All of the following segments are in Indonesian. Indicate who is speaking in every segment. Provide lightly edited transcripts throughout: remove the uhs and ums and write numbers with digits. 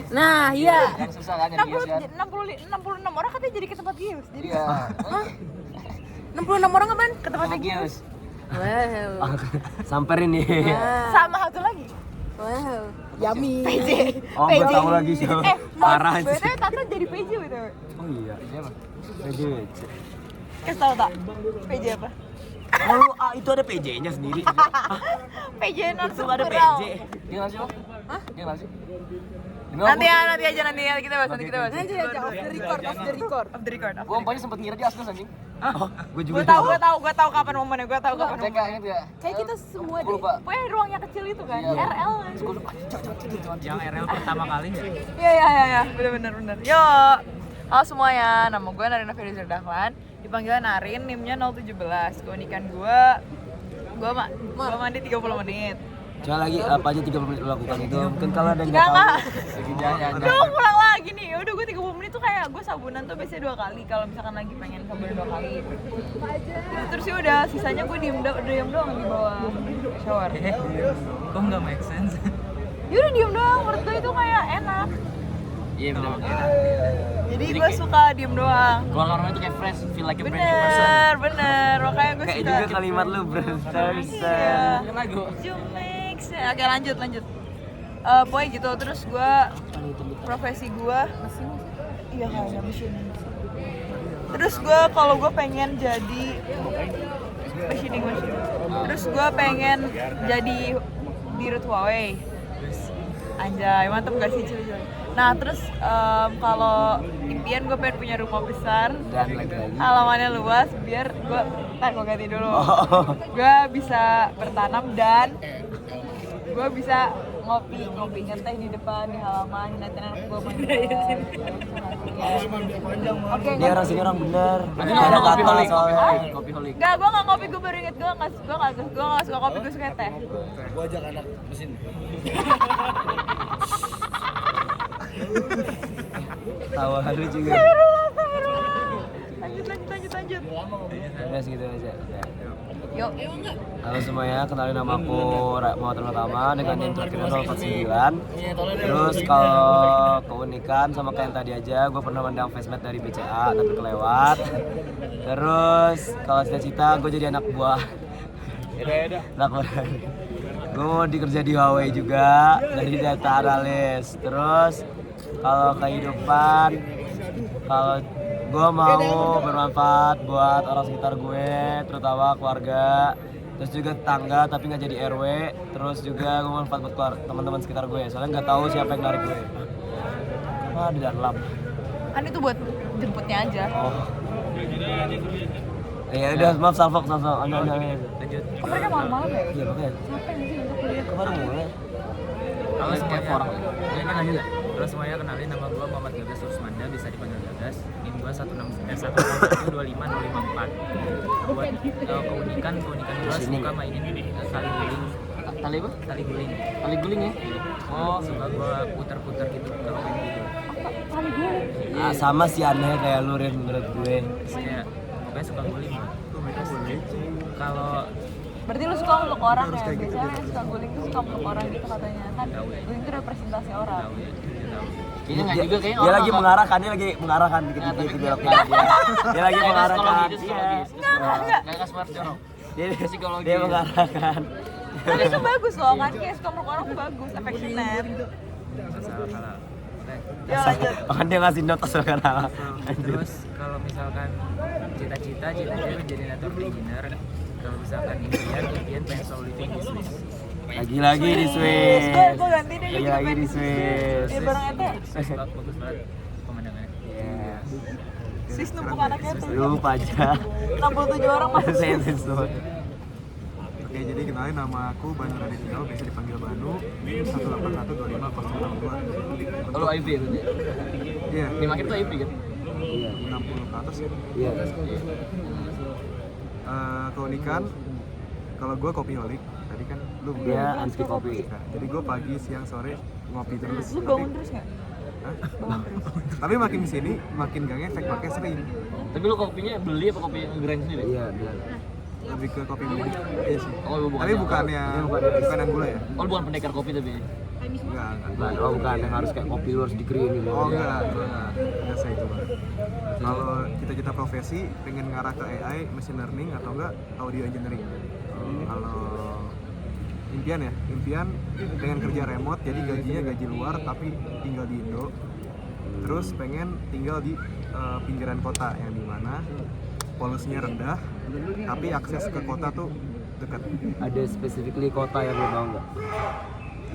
Speaker 1: Nah, iya.
Speaker 2: Yang susah kan nyari gios kan.
Speaker 3: 66 orang katanya jadi ke tempat gios. Jadi
Speaker 2: Iya.
Speaker 1: 66 orang apaan?
Speaker 3: ke tempat
Speaker 2: Sama
Speaker 3: gios.
Speaker 2: gios.
Speaker 1: Wow.
Speaker 4: Samperin nih.
Speaker 3: Sama satu lagi.
Speaker 1: Wow. Yummy.
Speaker 3: PJ.
Speaker 4: Oh, gue tahu lagi sih. Parah sih.
Speaker 3: Betul Tata jadi PJ betul.
Speaker 4: Oh iya.
Speaker 2: Siapa?
Speaker 4: PJ.
Speaker 3: Kasih tahu tak? PJ apa?
Speaker 4: Oh, itu ada PJ-nya sendiri.
Speaker 3: PJ non
Speaker 4: Itu ada
Speaker 3: struktural.
Speaker 4: PJ.
Speaker 2: Dia nggak sih, Bang? Hah? Dia nggak sih?
Speaker 3: Nanti aja kita bahas
Speaker 1: Nanti aja off the record.
Speaker 3: Off the record.
Speaker 2: Gua umpamanya sempet ngira dia Asdos anjing.
Speaker 4: Oh, gue juga.
Speaker 3: Gue tahu kapan momennya. Gue tahu kapan.
Speaker 2: TK inget gak?
Speaker 1: Kayak kita semua
Speaker 2: Gua
Speaker 1: deh.
Speaker 2: lupa.
Speaker 3: Pokoknya ruangnya kecil itu kan.
Speaker 2: Iya.
Speaker 3: RL.
Speaker 2: Terus gua lupa.
Speaker 5: Yang RL pertama kali ya?
Speaker 3: Iya. Bener. Yo. Halo semuanya, nama gue Narina Felizer Dahlan. Dipanggil Narin, NIM-nya 017. Keunikan gue mandi 30 menit.
Speaker 4: Coba lagi apa aja 30 menit lo lakukan itu. Mungkin kalau ada yang
Speaker 3: Enggak.
Speaker 4: tahu.
Speaker 2: Jangan.
Speaker 3: Duh, pulang lagi nih. Udah gue 30 menit tuh kayak gue sabunan tuh biasanya 2 kali. Kalau misalkan lagi pengen sabunan 2 kali. Terus ya udah, sisanya gue diem doang di bawah shower.
Speaker 5: Kok nggak make sense?
Speaker 3: Ya udah diem doang, menurut gue itu kayak enak.
Speaker 2: Iya bener.
Speaker 3: Jadi gue suka diem doang.
Speaker 2: Keluar rumah itu kayak fresh, feel like a brand new person.
Speaker 3: Bener. Makanya gue
Speaker 4: Kayak
Speaker 3: suka.
Speaker 4: juga kalimat lu, bro.
Speaker 3: Iya.
Speaker 2: Kan lagu.
Speaker 3: You make sense. Oke lanjut. Pokoknya gitu, terus gue profesi gue iya kayak mesin. Terus gue kalau gue pengen jadi machining. Terus gue pengen jadi dirut Huawei. Anjay, mantep gak sih cuy? Nah terus kalau impian gue pengen punya rumah besar
Speaker 4: Dan lagi-lagi.
Speaker 3: halamannya luas biar gue ganti dulu. Gue bisa bertanam dan gue bisa ngopi ngeteh di depan di halaman, nanti anak gue main bola. Oke,
Speaker 4: Dia orang sini orang bener.
Speaker 2: Nanti
Speaker 4: Ada
Speaker 2: lo kopi
Speaker 4: kata
Speaker 2: holik.
Speaker 4: soalnya.
Speaker 2: Kopi holik.
Speaker 3: Enggak, gue nggak ngopi, gue baru inget gue nggak suka kopi, gue suka teh.
Speaker 5: Gua ajak anak mesin.
Speaker 4: Tawa halu juga.
Speaker 3: Lanjut.
Speaker 4: Udah segitu aja. Oke.
Speaker 3: Yuk.
Speaker 4: Halo semuanya, kenalin nama aku Muhammad Pertama dengan yang terakhirnya 049. Terus kalau keunikan sama kayak yang tadi aja, gue pernah mendang facemate dari BCA tapi kelewat. Terus kalau cita-cita gue jadi anak buah. Anak buah. Gue mau dikerja di Huawei juga jadi data analis. Terus kalau kehidupan, kalau gue mau bermanfaat buat orang sekitar gue, terutama keluarga, terus juga tetangga tapi nggak jadi RW, terus juga gue manfaat buat teman-teman sekitar gue, soalnya nggak tahu siapa yang narik gue. Apa di dalam?
Speaker 3: Kan itu buat jemputnya aja.
Speaker 4: Oh. Ya udah, maaf Salfok. Lanjut.
Speaker 3: Kok mereka malam-malam ya?
Speaker 4: Iya makanya.
Speaker 3: Capek nih sih untuk kuliah.
Speaker 4: Kemarin mulai.
Speaker 5: Halo
Speaker 2: Kayak
Speaker 5: semuanya.
Speaker 2: orang.
Speaker 5: Ini lanjut ya. Halo semuanya, kenalin nama gua Muhammad Gagas Rusmanda, bisa dipanggil Gagas. NIM gua 1612554. Buat keunikan gua suka mainin tali guling.
Speaker 2: Tali apa?
Speaker 5: Tali guling.
Speaker 2: Tali guling ya? Oh,
Speaker 5: Suka gua putar-putar gitu kalau main gitu.
Speaker 3: Kali gue.
Speaker 4: Ah, sama sih aneh kayak lu Rin, menurut gue.
Speaker 5: Terus kayak pokoknya suka guling. Kalau
Speaker 3: Berarti lu suka meluk orang ya? Biasanya yang suka guling tuh suka meluk orang gitu katanya. Kan guling itu representasi orang.
Speaker 5: tahu ya, dia tahu.
Speaker 2: kayaknya nggak juga kayaknya
Speaker 4: Dia
Speaker 2: orang
Speaker 4: lagi
Speaker 2: nggak-
Speaker 4: mengarahkan dikit-dikit beloknya dia. Dia lagi mengarahkan.
Speaker 2: Psikologis.
Speaker 3: Enggak.
Speaker 2: Nggak smart jorok.
Speaker 4: Dia
Speaker 2: Psikologi.
Speaker 4: dia mengarahkan.
Speaker 3: Tapi itu bagus loh kan, kayak suka meluk orang tuh bagus, affectionate.
Speaker 5: Masalah kalau oke.
Speaker 3: Ya lanjut.
Speaker 4: Bahkan dia ngasih notes sekarang.
Speaker 5: Terus kalau misalkan cita-cita jadi network engineer, kalau misalkan impian pengen solo living di Swiss.
Speaker 4: Lagi-lagi di Swiss.
Speaker 3: Gue ganti deh.
Speaker 4: Lagi-lagi di Swiss.
Speaker 3: Dia bareng Ete.
Speaker 5: Swiss bagus banget pemandangannya.
Speaker 4: Iya.
Speaker 3: Sis numpuk anaknya tuh.
Speaker 4: Lupa aja.
Speaker 3: 67 orang masuk
Speaker 4: Saya
Speaker 3: Sis.
Speaker 4: sensor.
Speaker 6: Oke, jadi kenalin nama aku Banu Radityo, biasa dipanggil Banu, 1812502.
Speaker 2: Oh, lu IB itu dia.
Speaker 6: Iya,
Speaker 2: Di makin tuh IB kan?
Speaker 4: Iya.
Speaker 6: 60 ke atas ya.
Speaker 4: Iya.
Speaker 6: Keunikan, kalau gue kopiholik, tadi kan lu belum.
Speaker 4: Dia anti kopi.
Speaker 6: Nah, jadi gue pagi, siang, sore ngopi terus.
Speaker 3: Lu bangun terus nggak?
Speaker 6: Hah? Tapi makin kesini, makin gak ngefek, pakai sering.
Speaker 2: Tapi lu kopinya beli apa kopi grind sendiri?
Speaker 4: Iya, benar.
Speaker 6: Lebih ke kopi bubuk. Iya sih.
Speaker 2: Oh, bukan.
Speaker 6: Tapi bukan yang gula ya.
Speaker 2: Oh, lu bukan pendekar kopi tapi.
Speaker 4: Oh bukan, yang harus kayak kopi lu harus dikeringin gitu.
Speaker 6: Oh enggak, biasa itu bang. Kalau cita-cita profesi pengen ngarah ke AI, machine learning atau enggak audio engineering. Kalau impian pengen kerja remote, jadi gajinya gaji luar tapi tinggal di Indo. Terus pengen tinggal di pinggiran kota yang dimana polusinya rendah, tapi akses ke kota tuh dekat.
Speaker 4: Ada specifically kota yang lu mau nggak?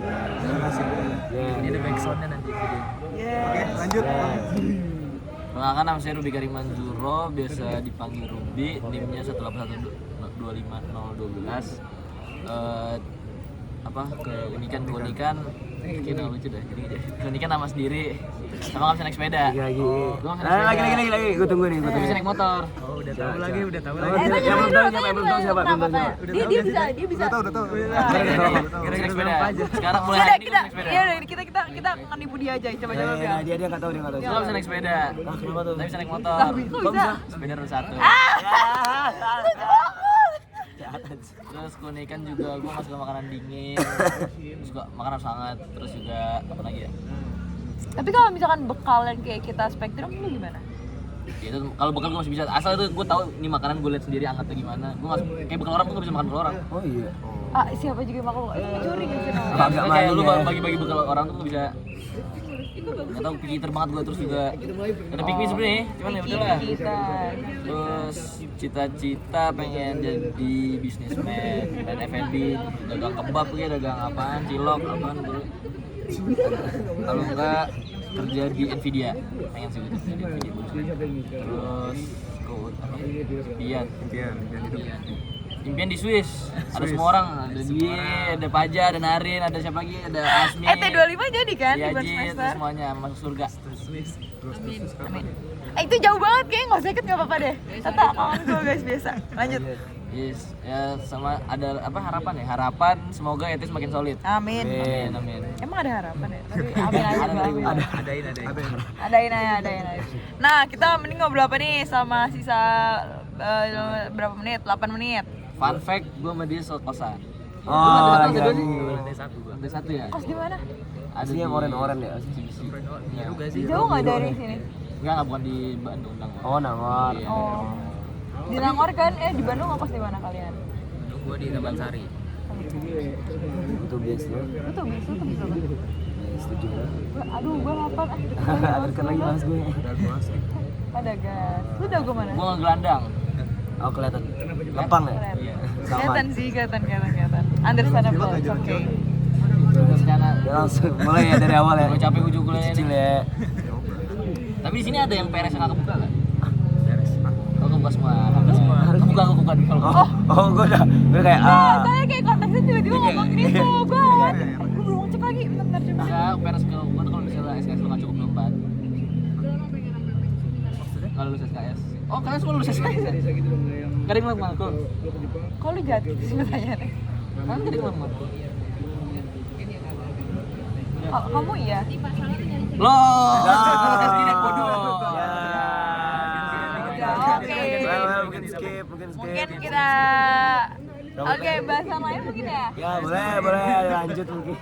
Speaker 5: Ini ada backsoundnya nanti video.
Speaker 6: Oke, lanjut.
Speaker 2: Perkenalkan, nama saya Ruby Karimanjuro, biasa dipanggil Ruby, NIM-nya 181255012. Keunikan mungkin lucu deh. Keunikan nama sendiri, sama nggak bisa naik sepeda.
Speaker 4: Lagi.
Speaker 2: Gua nggak bisa naik sepeda.
Speaker 4: Lagi. Gue tunggu nih.
Speaker 2: Gua bisa naik motor.
Speaker 5: Oh, udah tahu lagi.
Speaker 4: Yang belum tahu siapa?
Speaker 1: Dia bisa.
Speaker 6: Udah tahu.
Speaker 2: Bisa naik sepeda. Sekarang mulai
Speaker 3: Udah,
Speaker 2: hari ini
Speaker 3: kita
Speaker 2: bisa naik sepeda.
Speaker 3: ya udah kita akan nipu dia aja. Coba jawab ya.
Speaker 4: Dia nggak tahu.
Speaker 2: Gua nggak bisa naik sepeda.
Speaker 4: Kenapa tuh?
Speaker 2: Tapi bisa naik motor.
Speaker 3: Kok bisa?
Speaker 2: Sepeda roda 1. Terus keunikan juga gue gak suka makanan dingin, suka makanan harus hangat. Terus juga apa lagi ya?
Speaker 3: Tapi kalau misalkan bekal yang kayak kita Spektrum lu gimana?
Speaker 2: Ya itu kalau bekal gue masih bisa, asal itu gue tahu ini makanan gue lihat sendiri hangatnya gimana. Gue nggak kayak bekal orang, gue nggak bisa makan bekal orang.
Speaker 4: Oh iya.
Speaker 3: Siapa juga yang makan itu mencuri gitu sih.
Speaker 2: Agak kayak lu bagi-bagi bekal orang tuh gue bisa. Gak tau picky banget gue. Terus juga ada picky sebenarnya, cuman ya udahlah. Terus cita-cita pengen jadi bisnismen, main F&B, dagang kebab kayak, dagang apaan, cilok apaan dulu. Kalau enggak kerja di Nvidia, pengen sih gitu di Nvidia. Terus impian di Swiss. Ada semua orang, ada dia, ada Paja, ada Narin, ada siapa lagi, ada Asmi.
Speaker 3: T25 jadi kan di
Speaker 2: Iya,
Speaker 3: bulan
Speaker 2: Jit,
Speaker 3: semester.
Speaker 2: semuanya masuk surga.
Speaker 3: Amin. Itu jauh banget kayaknya, nggak usah ikut nggak apa-apa deh. Tata kawan gue guys biasa. Lanjut.
Speaker 2: Yes, ya sama ada apa harapan ya? Harapan semoga ETS makin solid.
Speaker 3: Amin.
Speaker 2: Amin.
Speaker 3: Emang ada harapan ya? Tapi amin aja
Speaker 2: Ada,
Speaker 3: Bang.
Speaker 5: Adain.
Speaker 3: Adain aja. Nah, kita mending ngobrol apa nih sama sisa berapa menit? 8 menit.
Speaker 2: Fun fact, gue sama dia sekosan.
Speaker 4: Oh, lagi.
Speaker 5: Lantai 1 gua.
Speaker 2: Ada satu ya?
Speaker 3: Kos di mana?
Speaker 2: Ada
Speaker 4: Yang oren-oren ya.
Speaker 5: Biru gak sih?
Speaker 3: Jauh nggak dari sini?
Speaker 2: Enggak, bukan di Bandung.
Speaker 4: Oh, Nangor.
Speaker 2: Iya.
Speaker 3: Oh. Di Nangor kan? Di Bandung ngekos di mana kalian?
Speaker 5: Gua di Taman Sari.
Speaker 4: Itu biasa.
Speaker 3: Itu bisa banget.
Speaker 4: Setuju.
Speaker 3: Gue lapar.
Speaker 4: Aturkan lagi bahas gue.
Speaker 3: Ada gas. Lu udah gue mana?
Speaker 2: Gue ngegelandang.
Speaker 4: Oh kelihatan. Lempang ya?
Speaker 2: Iya.
Speaker 3: Kelihatan sih, kelihatan. Understandable, it's okay.
Speaker 2: Terus karena
Speaker 4: Ya langsung mulai ya dari awal ya.
Speaker 2: gue capek ujung kuliah
Speaker 4: Kecil
Speaker 2: ini.
Speaker 4: ya.
Speaker 2: Tapi di sini ada yang PRS yang nggak kebuka nggak?
Speaker 5: Beres.
Speaker 2: Oh, kebuka semua. Kebuka di kalau.
Speaker 4: Oh, gue kayak
Speaker 3: Saya kayak konteksnya tiba-tiba ngomong gitu. Gue belum cek lagi. Bentar coba.
Speaker 2: Ya, PRS kalau gue kalau misalnya SKS lo nggak cukup 4. Kalau lulus SKS. Oh, kalian semua lulus SKS ya? Gak ada yang ngelakuin aku.
Speaker 3: Kok lu jatuh sih pertanyaannya?
Speaker 2: Kan gak ada yang ngelakuin aku.
Speaker 3: Kamu iya?
Speaker 2: Loh, tidak bodoh.
Speaker 3: Oke.
Speaker 4: Mungkin skip.
Speaker 3: Mungkin kita bahas yang lain mungkin ya?
Speaker 4: Ya boleh lanjut mungkin.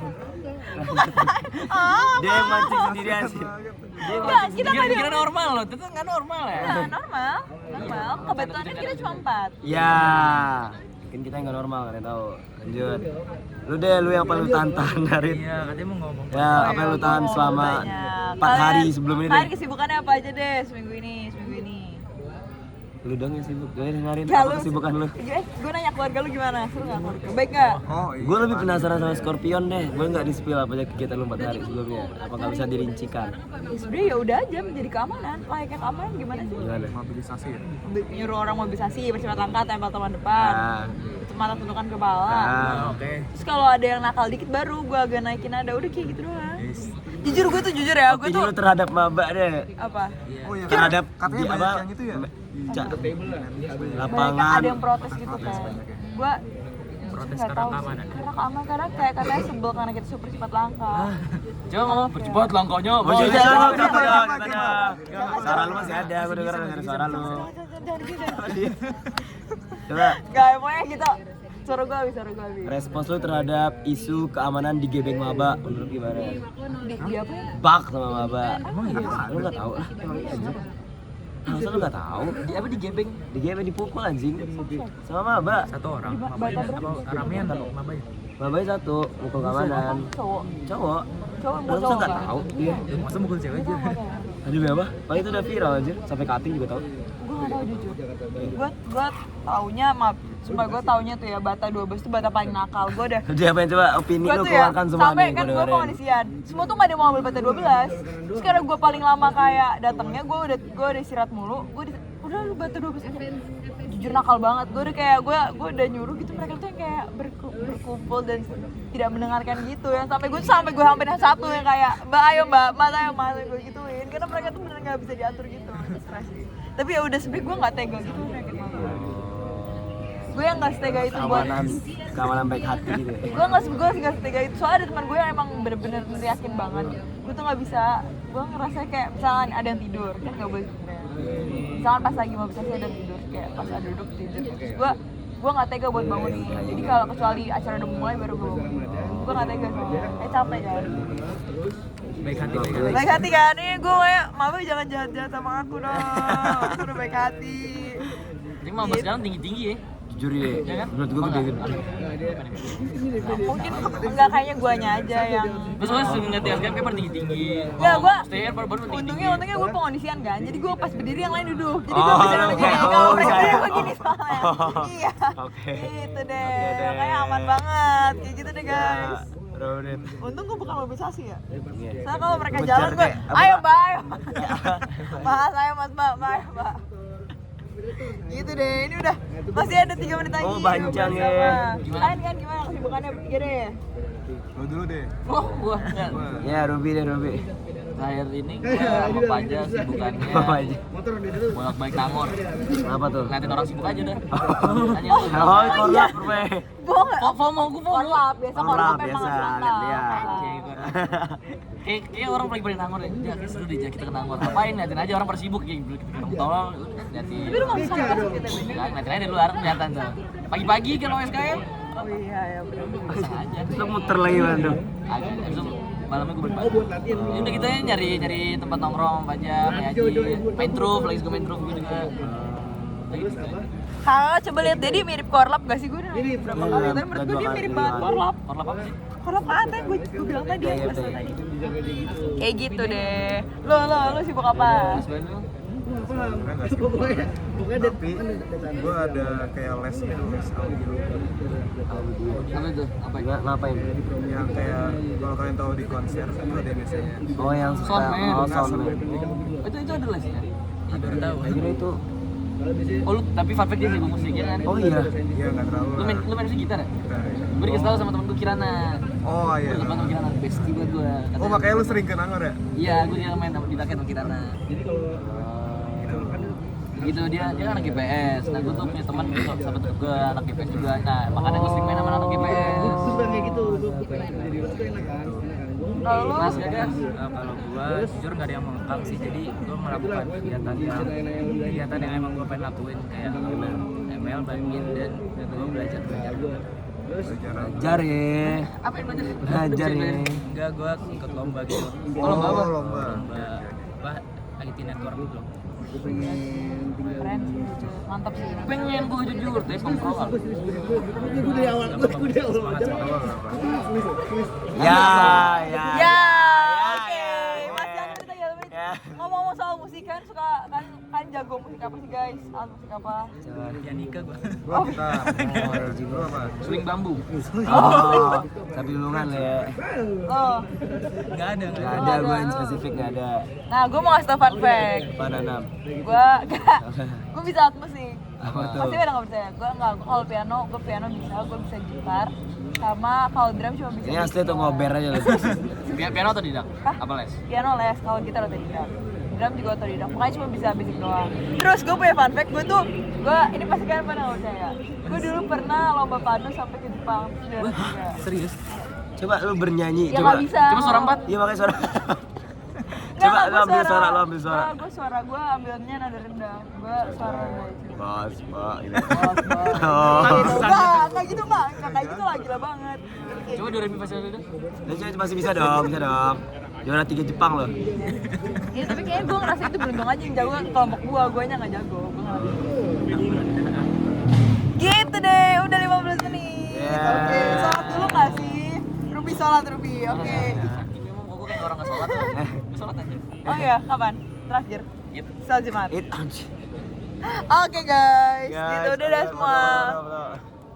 Speaker 4: Dia yang mancing sendirian sih.
Speaker 3: Enggak, kita nggak
Speaker 2: Kira normal loh, itu nggak normal ya?
Speaker 3: normal. Kebetulan kan kita cuma 4.
Speaker 4: Ya, mungkin kita nggak normal kan tahu. Lanjut. Lu yang paling tantang dari.
Speaker 5: Iya, katanya mau ngomong.
Speaker 4: Ya, apa yang lu tahan selama 4 hari sebelum ini
Speaker 3: Kalian
Speaker 4: deh?
Speaker 3: kesibukannya apa aja deh seminggu ini?
Speaker 4: Lu dong yang sibuk. Gue dengerin
Speaker 3: Ya,
Speaker 4: apa kesibukan lu.
Speaker 3: Gue nanya keluarga lu gimana? Seru nggak keluarga? Baik nggak?
Speaker 6: Oh iya.
Speaker 4: Gue lebih penasaran sama Scorpion deh. Gue nggak di-spill apa aja kegiatan lu 4 hari sebelumnya. Apa nggak bisa dirincikan?
Speaker 3: Ya sebenarnya ya udah aja menjadi keamanan. Layaknya keamanan gimana sih?
Speaker 4: Gimana?
Speaker 6: Mobilisasi ya.
Speaker 3: Nyuruh orang mobilisasi, bersifat langkah, tempel teman depan,
Speaker 4: Nah,
Speaker 3: semangat tentukan kepala.
Speaker 5: Oke.
Speaker 3: Terus kalau ada yang nakal dikit baru gue agak naikin nada, udah kayak gitu doang. Jujur ya, gue
Speaker 4: opini
Speaker 3: tuh
Speaker 4: lu terhadap maba deh.
Speaker 3: apa?
Speaker 6: Oh iya.
Speaker 4: Terhadap
Speaker 6: katanya
Speaker 4: di
Speaker 6: banyak
Speaker 4: apa?
Speaker 6: yang itu ya.
Speaker 3: Banyak
Speaker 4: Lapangan.
Speaker 3: ada yang protes gitu kan. Gue
Speaker 5: Protes
Speaker 3: nggak
Speaker 5: karena
Speaker 3: tahu
Speaker 5: keamanan.
Speaker 3: sih. Karena keamanan, karena kayak katanya sebel karena kita super cepat langkah.
Speaker 2: Coba ngomong percepat langkahnya.
Speaker 4: Oh,
Speaker 2: Boy.
Speaker 4: Suara lu masih ada, gue denger suara lu.
Speaker 3: Jangan gitu.
Speaker 4: Coba.
Speaker 3: Gak, pokoknya gitu. Suara gue habis.
Speaker 4: Respons lu terhadap isu keamanan di gebeng maba menurut gimana?
Speaker 3: Di apa ya?
Speaker 4: Bak sama maba. Emang iya? Lu nggak tahu lah. Masa lu nggak tahu?
Speaker 2: Di apa di gebeng?
Speaker 4: Di gebeng dipukul anjing. Sama maba.
Speaker 5: Satu orang mabanya apa ramean tuh mabanya?
Speaker 4: Mabanya satu, mukul keamanan.
Speaker 3: Cowok
Speaker 4: Cowok.
Speaker 3: mau
Speaker 4: Lu
Speaker 3: cowok
Speaker 4: nggak
Speaker 3: kan?
Speaker 4: tahu? Iya.
Speaker 5: Masa mukul cewek aja?
Speaker 4: Aduh apa? Paling itu udah viral anjir. Sampai cutting juga tahu.
Speaker 3: Gue gak tau jujur. Gue taunya, sumpah gue taunya tuh ya Bata 12 tuh Bata paling nakal. Gue udah
Speaker 4: Jadi apa yang coba opini
Speaker 3: gue
Speaker 4: lu
Speaker 3: tuh ya,
Speaker 4: keluarkan semua
Speaker 3: sampai
Speaker 4: nih,
Speaker 3: kan
Speaker 4: gua
Speaker 3: gue
Speaker 4: dengerin.
Speaker 3: pengondisian. Semua tuh gak ada yang mau ambil Bata 12. Terus karena gue paling lama kayak datangnya, gue udah istirahat mulu. Udah lu Bata 12 aja. Jujur nakal banget. Gue udah kayak gue udah nyuruh gitu, mereka tuh yang kayak berkumpul dan tidak mendengarkan gitu ya. Sampai gue hampir satu yang kayak mbak ayo gue gituin karena mereka tuh bener nggak bisa diatur gitu. Stres. Tapi ya udah sebenernya gue nggak tega gitu nyakitin mama. Gue yang nggak setega itu buat
Speaker 4: Keamanan baik hati gitu ya.
Speaker 3: gue nggak setega itu soalnya ada teman gue yang emang bener-bener yakin banget. Gue tuh nggak bisa, gue ngerasa kayak misalnya ada yang tidur kan nggak boleh sebenarnya. Misalnya pas lagi mobilisasi ada yang tidur kayak pas ada duduk tidur. Terus gue nggak tega buat bangunin. Jadi kalau kecuali acara udah mulai baru gue bangun. Gue nggak tega soalnya, capek kan.
Speaker 5: Baik hati.
Speaker 3: Baik hati kan, nih gue kayak mama jangan jahat-jahat sama aku dong. Aku udah baik hati.
Speaker 2: Ini mama sekarang tinggi-tinggi ya.
Speaker 4: Jujur ya, menurut gue gede.
Speaker 3: Mungkin enggak kayaknya guanya aja yang
Speaker 2: Terus gue sering ngeliat SKM kayak pada tinggi-tinggi.
Speaker 3: ya gue
Speaker 2: Stay baru tinggi-tinggi.
Speaker 3: untungnya gue pengondisian kan, jadi gue pas berdiri yang lain duduk, jadi gue bisa begini, kalau mereka berdiri gue gini soalnya. Iya, gitu deh, kayak aman banget, kayak gitu deh guys. Untung gue bukan mobilisasi ya. Soalnya kalau mereka jalan gue, ayo mbak, mas, ayo mas mbak, mbak. Gitu deh, ini udah masih ada 3 menit lagi.
Speaker 4: Oh, panjang ya.
Speaker 3: Gimana kesibukannya bertiga deh?
Speaker 6: Lo dulu deh.
Speaker 2: Oh, gua enggak.
Speaker 4: Ya, Ruby.
Speaker 2: Terakhir ini gua apa aja sibukannya.
Speaker 4: Apa aja?
Speaker 2: Bolak-balik Nangor.
Speaker 4: Apa tuh?
Speaker 2: Ngeliatin orang sibuk aja dah. Tanya lu.
Speaker 4: Oh, korlap, Ruby.
Speaker 3: Bohong gak?
Speaker 2: FOMO gua FOMO.
Speaker 3: Korlap, biasa korlap
Speaker 4: Korlap,
Speaker 3: emang
Speaker 4: biasa,
Speaker 3: harus nonton.
Speaker 2: Lihat. Kayak orang paling Nangor ya. Ya, seru deh kita ke Nangor. Ngapain liatin aja orang pada sibuk kayak kita ketemu tolong liatin.
Speaker 3: Tapi lu gak bisa nonton kita beda.
Speaker 2: Kan liatin aja di luar kelihatan tuh. Pagi-pagi kalau SKM
Speaker 3: Oh iya ya bener.
Speaker 2: pasang aja.
Speaker 4: Terus muter lagi Bandung.
Speaker 2: Agak, habis itu malamnya gue berbagi. Ini udah kita nyari tempat nongkrong aja, kayak Haji, main truf, lagi suka main truf gue juga.
Speaker 3: Kalau coba lihat Dedi mirip korlap gak sih, gue udah nanya berapa kali, tapi menurut gue dia mirip banget korlap.
Speaker 2: Korlap apa sih?
Speaker 3: Korlap ada, gue bilang tadi ya pas tadi. Kayak gitu deh. Lo sibuk apa?
Speaker 6: Sebenarnya nggak sih, tapi gue ada kayak les gitu, les audio
Speaker 2: Apa itu? Apa itu?
Speaker 4: Ngapain?
Speaker 6: yang kayak kalau kalian tahu di konser itu ada biasanya
Speaker 4: Oh, yang suka.
Speaker 2: Soundman.
Speaker 4: Oh, soundman.
Speaker 2: Itu ada lesnya?
Speaker 5: Baru tahu.
Speaker 4: Saya kira itu.
Speaker 2: Oh lu, tapi fun fact dia sih musiknya kan?
Speaker 4: Oh iya.
Speaker 6: iya nggak terlalu
Speaker 2: Lu
Speaker 6: lah.
Speaker 2: main musik gitar ya?
Speaker 6: Gitar, ya.
Speaker 2: Gue dikasih tau sama temen gue Kirana.
Speaker 6: Oh iya.
Speaker 2: Gue temen Kirana, bestie buat gue.
Speaker 6: Oh makanya lu sering ke Nangor ya?
Speaker 2: Iya, gue dia main di Taket sama Kirana. Gitu dia kan anak GPS. Nah gue tuh punya teman sahabat gue anak GPS juga. Nah makanya gue sering main sama anak GPS.
Speaker 3: Kalau lo?
Speaker 2: Mas gak kan?
Speaker 5: Kalau gua jujur nggak ada yang mengekang sih, jadi gua melakukan kegiatan yang emang gua pengen lakuin kayak ML, badminton dan gua belajar.
Speaker 4: Belajar ya.
Speaker 2: Apa yang belajar?
Speaker 4: Belajar ya.
Speaker 5: Enggak, gua ikut lomba gitu.
Speaker 2: Oh, lomba apa?
Speaker 6: Lomba.
Speaker 5: Lomba apa? IT network gitu.
Speaker 3: Keren sih, mantap sih.
Speaker 2: Pengen gue jujur, tapi pengproal.
Speaker 4: Ya.
Speaker 3: Ya, oke. Mas jangan cerita ya, Mit. Ngomong-ngomong soal musik kan suka kan jago musik apa sih guys? Alat musik apa?
Speaker 5: Ya nikah gua.
Speaker 6: Gua gitar. Lu apa?
Speaker 2: Swing bambu.
Speaker 4: Oh, tapi dulungan ya.
Speaker 3: Oh,
Speaker 5: Enggak ada.
Speaker 4: Gak ada gue yang spesifik, gak ada.
Speaker 3: nah gue mau ngasih tau fun fact.
Speaker 4: Bananam.
Speaker 3: Gue bisa alat musik.
Speaker 4: Apa tuh?
Speaker 3: Pasti pada nggak percaya. Gue nggak. Kalau piano bisa. Gue bisa gitar. Sama kalau drum cuma bisa.
Speaker 4: Ini asli tuh ngober aja loh.
Speaker 2: Piano atau tidak?
Speaker 3: Hah?
Speaker 2: Apa les?
Speaker 3: Piano les, kalau gitar otodidak. Drum juga otodidak. Makanya cuma bisa basic doang. Terus gue punya fun fact. Ini pasti kalian pada nggak percaya. Gue dulu pernah lomba padu sampai ke Jepang.
Speaker 2: Serius?
Speaker 4: Coba lu bernyanyi,
Speaker 3: Ya
Speaker 4: coba.
Speaker 3: nggak bisa.
Speaker 2: Cuma suara 4?
Speaker 4: Iya makanya suara. Coba lo ambil suara, lo ambil suara.
Speaker 3: Gue suara gue ambilnya nada rendah. Gue suara rendah.
Speaker 4: Bos, Pak. Ini.
Speaker 3: Oh. Nggak gitu mbak, nggak kayak gitu lah, gila banget.
Speaker 2: Coba do re mi fa sol la do.
Speaker 4: Masih bisa dong, bisa dong. Juara 3 Jepang loh.
Speaker 3: Iya tapi kayaknya gue ngerasa itu beruntung aja yang jago kelompok gue nya nggak jago. Gue nggak gitu deh, udah 15 menit.
Speaker 4: Yeah.
Speaker 3: Oke, sholat dulu nggak sih? Ruby sholat Ruby, oke.
Speaker 2: Memang kok kayak orang enggak sholat. Enggak sholat aja.
Speaker 3: Oh iya, kapan? Terakhir?
Speaker 2: Yep.
Speaker 3: Sholat Jumat.
Speaker 4: It anjir.
Speaker 3: Oke guys, gitu udah
Speaker 4: Guys,
Speaker 3: semua.
Speaker 4: betul.